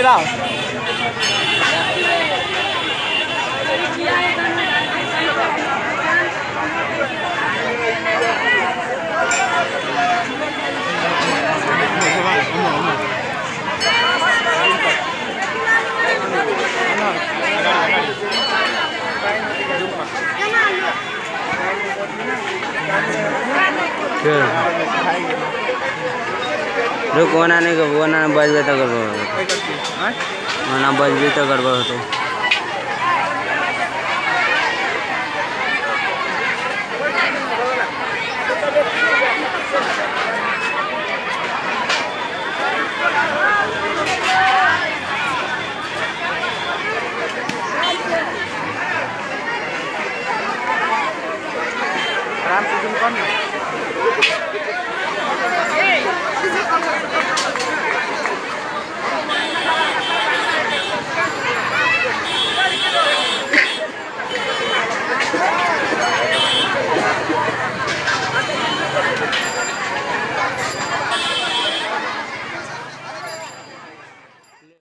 Mira. रुक वो ना नहीं वो ना बज भी तो गड़बड़ होता, वो ना बज भी तो गड़बड़ होता।